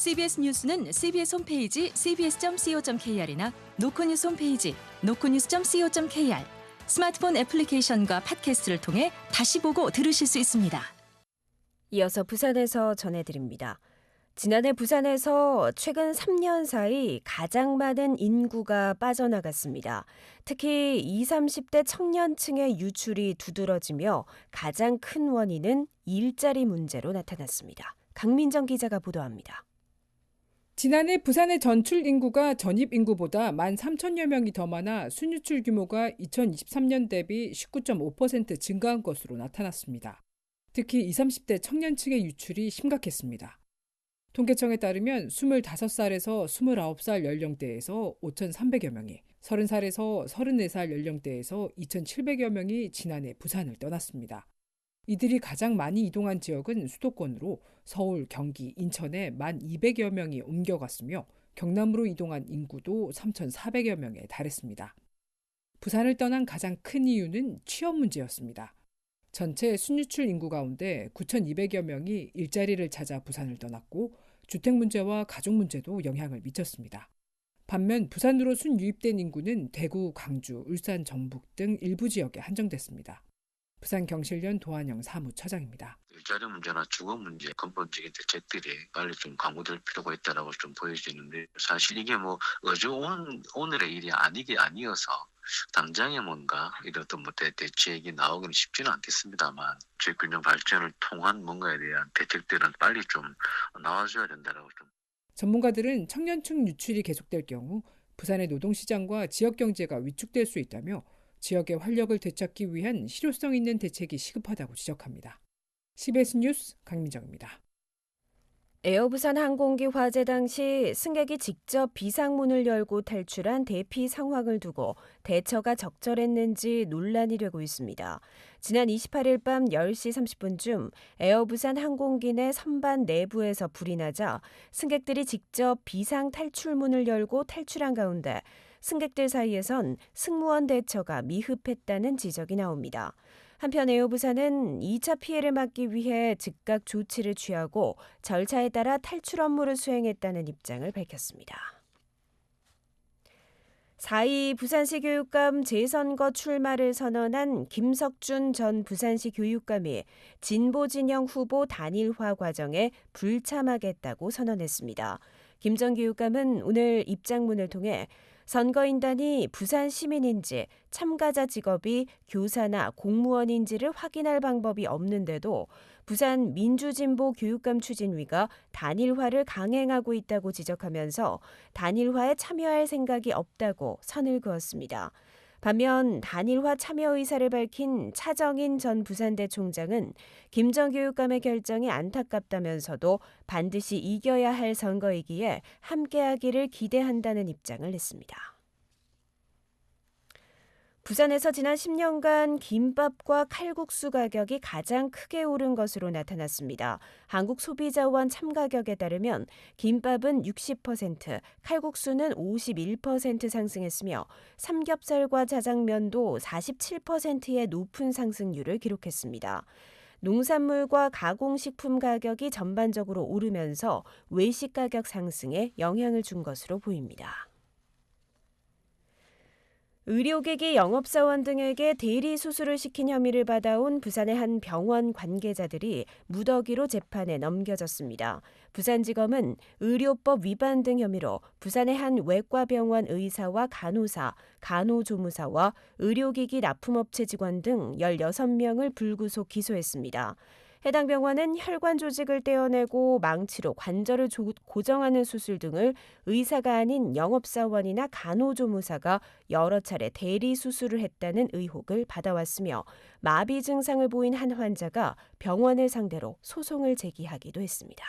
CBS 뉴스는 CBS 홈페이지 cbs.co.kr이나 노코뉴스 홈페이지 노코뉴스.co.kr, 스마트폰 애플리케이션과 팟캐스트를 통해 다시 보고 들으실 수 있습니다. 이어서 부산에서 전해드립니다. 지난해 부산에서 최근 3년 사이 가장 많은 인구가 빠져나갔습니다. 특히 20, 30대 청년층의 유출이 두드러지며 가장 큰 원인은 일자리 문제로 나타났습니다. 강민정 기자가 보도합니다. 지난해 부산의 전출 인구가 전입 인구보다 13,000여 명이 더 많아 순유출 규모가 2023년 대비 19.5% 증가한 것으로 나타났습니다. 특히 20, 30대 청년층의 유출이 심각했습니다. 통계청에 따르면 25살에서 29살 연령대에서 5,300여 명이, 30살에서 34살 연령대에서 2,700여 명이 지난해 부산을 떠났습니다. 이들이 가장 많이 이동한 지역은 수도권으로 서울, 경기, 인천에 1,200여 명이 옮겨갔으며 경남으로 이동한 인구도 3,400여 명에 달했습니다. 부산을 떠난 가장 큰 이유는 취업 문제였습니다. 전체 순유출 인구 가운데 9,200여 명이 일자리를 찾아 부산을 떠났고 주택 문제와 가족 문제도 영향을 미쳤습니다. 반면 부산으로 순유입된 인구는 대구, 강주, 울산, 전북 등 일부 지역에 한정됐습니다. 부산경실련 도한영 사무처장입니다. 일자리 문제나 주거 문제 근본적인 대책들이 빨리 좀 강구될 필요가 있다고 좀 보여지는데, 사실 이게 어제 오늘의 일이 아니어서 당장에 뭔가 이런 어떤 대책이 나오기는 쉽지는 않겠습니다만, 지역균형 발전을 통한 뭔가에 대한 대책들은 빨리 좀 나와줘야 된다라고 좀. 전문가들은 청년층 유출이 계속될 경우 부산의 노동시장과 지역경제가 위축될 수 있다며 지역의 활력을 되찾기 위한 실효성 있는 대책이 시급하다고 지적합니다. CBS 뉴스 강민정입니다. 에어부산 항공기 화재 당시 승객이 직접 비상문을 열고 탈출한 대피 상황을 두고 대처가 적절했는지 논란이 되고 있습니다. 지난 28일 밤 10시 30분쯤 에어부산 항공기 내 선반 내부에서 불이 나자 승객들이 직접 비상 탈출문을 열고 탈출한 가운데 승객들 사이에선 승무원 대처가 미흡했다는 지적이 나옵니다. 한편 에어부산은 2차 피해를 막기 위해 즉각 조치를 취하고 절차에 따라 탈출 업무를 수행했다는 입장을 밝혔습니다. 4.2 부산시 교육감 재선거 출마를 선언한 김석준 전 부산시 교육감이 진보진영 후보 단일화 과정에 불참하겠다고 선언했습니다. 김 전 교육감은 오늘 입장문을 통해 선거인단이 부산 시민인지 참가자 직업이 교사나 공무원인지를 확인할 방법이 없는데도 부산 민주진보 교육감 추진위가 단일화를 강행하고 있다고 지적하면서 단일화에 참여할 생각이 없다고 선을 그었습니다. 반면 단일화 참여 의사를 밝힌 차정인 전 부산대 총장은 김 전 교육감의 결정이 안타깝다면서도 반드시 이겨야 할 선거이기에 함께하기를 기대한다는 입장을 냈습니다. 부산에서 지난 10년간 김밥과 칼국수 가격이 가장 크게 오른 것으로 나타났습니다. 한국소비자원 참가격에 따르면 김밥은 60%, 칼국수는 51% 상승했으며 삼겹살과 자장면도 47%의 높은 상승률을 기록했습니다. 농산물과 가공식품 가격이 전반적으로 오르면서 외식 가격 상승에 영향을 준 것으로 보입니다. 의료기기 영업사원 등에게 대리 수술을 시킨 혐의를 받아온 부산의 한 병원 관계자들이 무더기로 재판에 넘겨졌습니다. 부산지검은 의료법 위반 등 혐의로 부산의 한 외과병원 의사와 간호사, 간호조무사와 의료기기 납품업체 직원 등 16명을 불구속 기소했습니다. 해당 병원은 혈관 조직을 떼어내고 망치로 관절을 고정하는 수술 등을 의사가 아닌 영업사원이나 간호조무사가 여러 차례 대리 수술을 했다는 의혹을 받아왔으며 마비 증상을 보인 한 환자가 병원을 상대로 소송을 제기하기도 했습니다.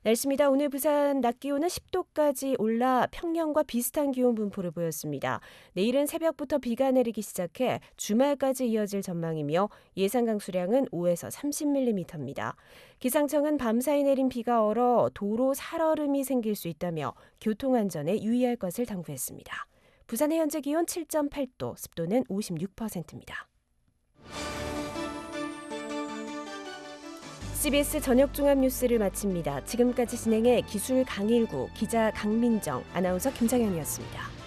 날씨입니다. 오늘 부산 낮 기온은 10도까지 올라 평년과 비슷한 기온 분포를 보였습니다. 내일은 새벽부터 비가 내리기 시작해 주말까지 이어질 전망이며 예상 강수량은 5에서 30mm입니다. 기상청은 밤사이 내린 비가 얼어 도로 살얼음이 생길 수 있다며 교통안전에 유의할 것을 당부했습니다. 부산의 현재 기온 7.8도, 습도는 56%입니다. CBS 저녁 종합 뉴스를 마칩니다. 지금까지 진행해 기술 강일구, 기자 강민정, 아나운서 김장현이었습니다.